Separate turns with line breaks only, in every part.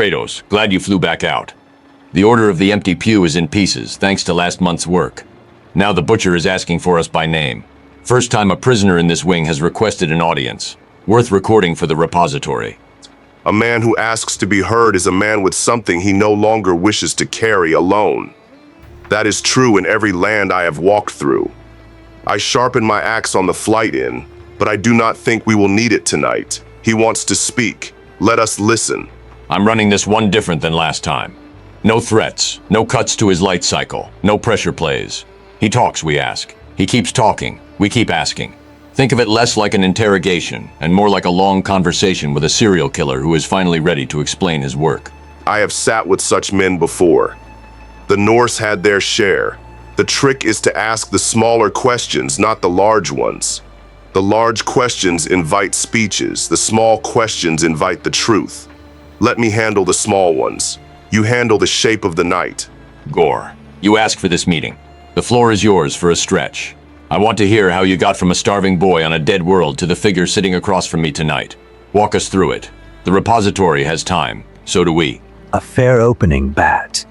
Kratos, glad you flew back out. The Order of the Empty Pew is in pieces, thanks to last month's work. Now the Butcher is asking for us by name. First time a prisoner in this wing has requested an audience. Worth recording for the repository.
A man who asks to be heard is a man with something he no longer wishes to carry alone. That is true in every land I have walked through. I sharpen my axe on the flight in, but I do not think we will need it tonight. He wants to speak. Let us listen.
I'm running this one different than last time. No threats, no cuts to his light cycle, no pressure plays. He talks, we ask. He keeps talking, we keep asking. Think of it less like an interrogation and more like a long conversation with a serial killer who is finally ready to explain his work.
I have sat with such men before. The Norse had their share. The trick is to ask the smaller questions, not the large ones. The large questions invite speeches. The small questions invite the truth. Let me handle the small ones. You handle the shape of the night.
Gorr, you asked for this meeting. The floor is yours for a stretch. I want to hear how you got from a starving boy on a dead world to the figure sitting across from me tonight. Walk us through it. The repository has time. So do we.
A fair opening, Bat.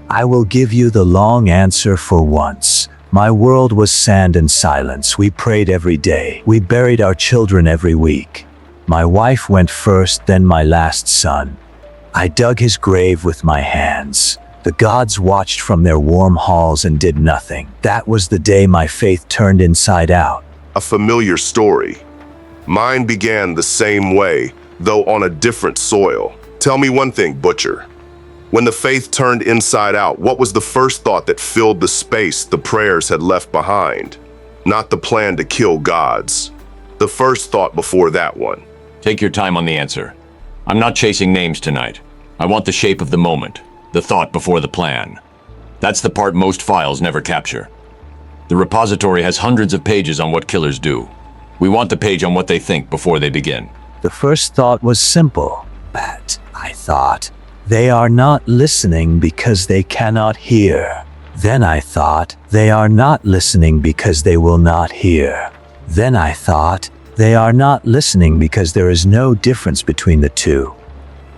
I will give you the long answer for once. My world was sand and silence. We prayed every day. We buried our children every week. My wife went first, then my last son. I dug his grave with my hands. The gods watched from their warm halls and did nothing. That was the day my faith turned inside out.
A familiar story. Mine began the same way, though on a different soil. Tell me one thing, Butcher. When the faith turned inside out, what was the first thought that filled the space the prayers had left behind? Not the plan to kill gods. The first thought before that one.
Take your time on the answer. I'm not chasing names tonight. I want the shape of the moment, the thought before the plan. That's the part most files never capture. The repository has hundreds of pages on what killers do. We want the page on what they think before they begin.
The first thought was simple, Bat. I thought, they are not listening because they cannot hear. Then I thought, they are not listening because they will not hear. Then I thought, they are not listening because there is no difference between the two.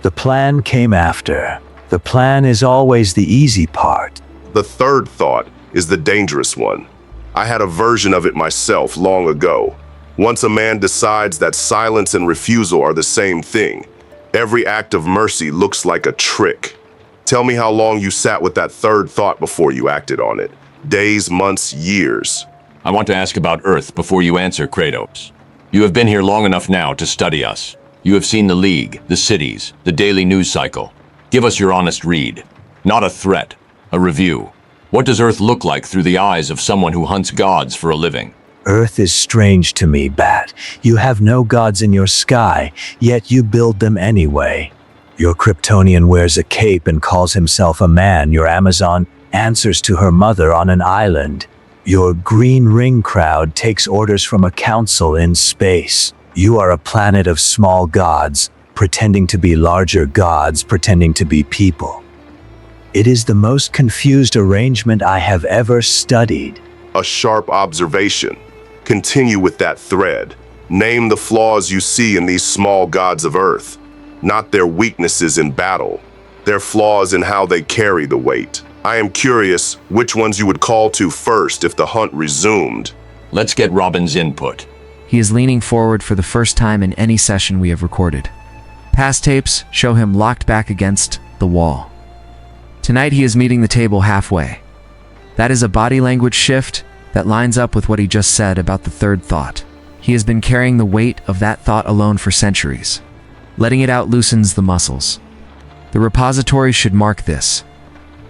The plan came after. The plan is always the easy part.
The third thought is the dangerous one. I had a version of it myself long ago. Once a man decides that silence and refusal are the same thing, every act of mercy looks like a trick. Tell me how long you sat with that third thought before you acted on it. Days, months, years.
I want to ask about Earth before you answer, Kratos. You have been here long enough now to study us. You have seen the League, the cities, the daily news cycle. Give us your honest read. Not a threat, a review. What does Earth look like through the eyes of someone who hunts gods for a living?
Earth is strange to me, Bat. You have no gods in your sky, yet you build them anyway. Your Kryptonian wears a cape and calls himself a man. Your Amazon answers to her mother on an island. Your Green Ring crowd takes orders from a council in space. You are a planet of small gods, pretending to be larger gods, pretending to be people. It is the most confused arrangement I have ever studied.
A sharp observation. Continue with that thread. Name the flaws you see in these small gods of Earth, not their weaknesses in battle, their flaws in how they carry the weight. I am curious which ones you would call to first if the hunt resumed.
Let's get Robin's input.
He is leaning forward for the first time in any session we have recorded. Past tapes show him locked back against the wall. Tonight he is meeting the table halfway. That is a body language shift that lines up with what he just said about the third thought. He has been carrying the weight of that thought alone for centuries. Letting it out loosens the muscles. The repository should mark this.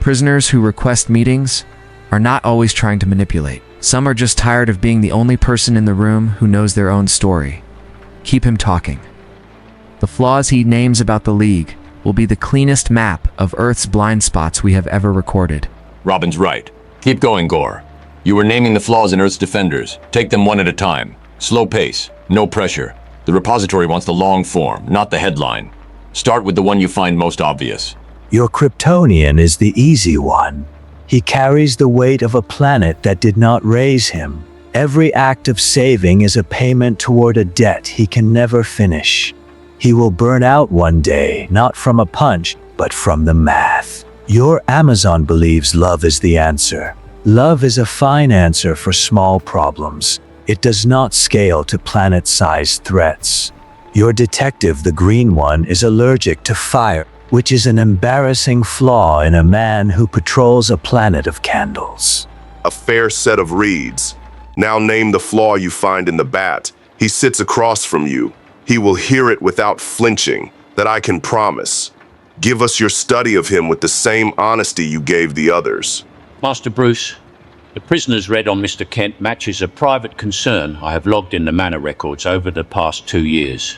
Prisoners who request meetings are not always trying to manipulate. Some are just tired of being the only person in the room who knows their own story. Keep him talking. The flaws he names about the League will be the cleanest map of Earth's blind spots we have ever recorded.
Robin's right. Keep going, Gorr. You were naming the flaws in Earth's defenders. Take them one at a time. Slow pace, no pressure. The repository wants the long form, not the headline. Start with the one you find most obvious.
Your Kryptonian is the easy one. He carries the weight of a planet that did not raise him. Every act of saving is a payment toward a debt he can never finish. He will burn out one day, not from a punch, but from the math. Your Amazon believes love is the answer. Love is a fine answer for small problems. It does not scale to planet-sized threats. Your detective, the green one, is allergic to fire, which is an embarrassing flaw in a man who patrols a planet of candles.
A fair set of reeds. Now name the flaw you find in the bat. He sits across from you. He will hear it without flinching, that I can promise. Give us your study of him with the same honesty you gave the others.
Master Bruce, the prisoner's read on Mr. Kent matches a private concern I have logged in the manor records over the past 2 years.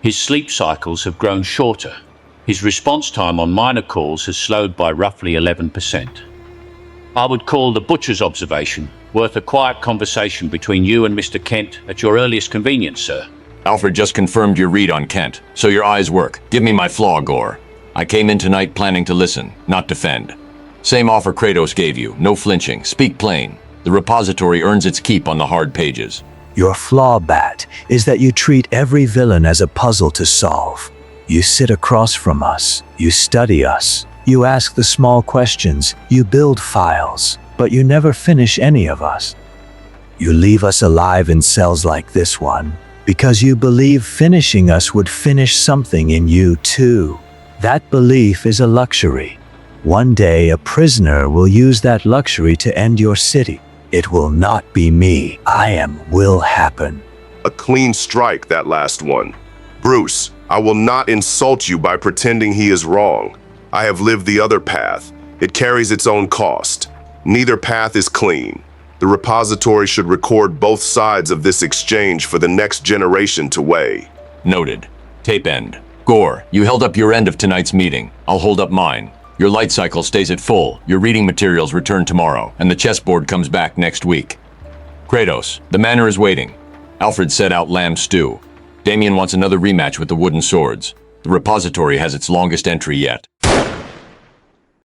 His sleep cycles have grown shorter. His response time on minor calls has slowed by roughly 11%. I would call the butcher's observation worth a quiet conversation between you and Mr. Kent at your earliest convenience, sir.
Alfred just confirmed your read on Kent, so your eyes work. Give me my flaw, Gorr. I came in tonight planning to listen, not defend. Same offer Kratos gave you, no flinching, speak plain. The repository earns its keep on the hard pages.
Your flaw, Bat, is that you treat every villain as a puzzle to solve. You sit across from us, you study us, you ask the small questions, you build files, but you never finish any of us. You leave us alive in cells like this one, because you believe finishing us would finish something in you too. That belief is a luxury. One day a prisoner will use that luxury to end your city. It will not be me. Will happen.
A clean strike, that last one. Bruce, I will not insult you by pretending he is wrong. I have lived the other path. It carries its own cost. Neither path is clean. The repository should record both sides of this exchange for the next generation to weigh.
Noted. Tape end. Gorr, you held up your end of tonight's meeting. I'll hold up mine. Your light cycle stays at full, your reading materials return tomorrow, and the chessboard comes back next week. Kratos, the manor is waiting. Alfred set out lamb stew. Damien wants another rematch with the wooden swords. The repository has its longest entry yet.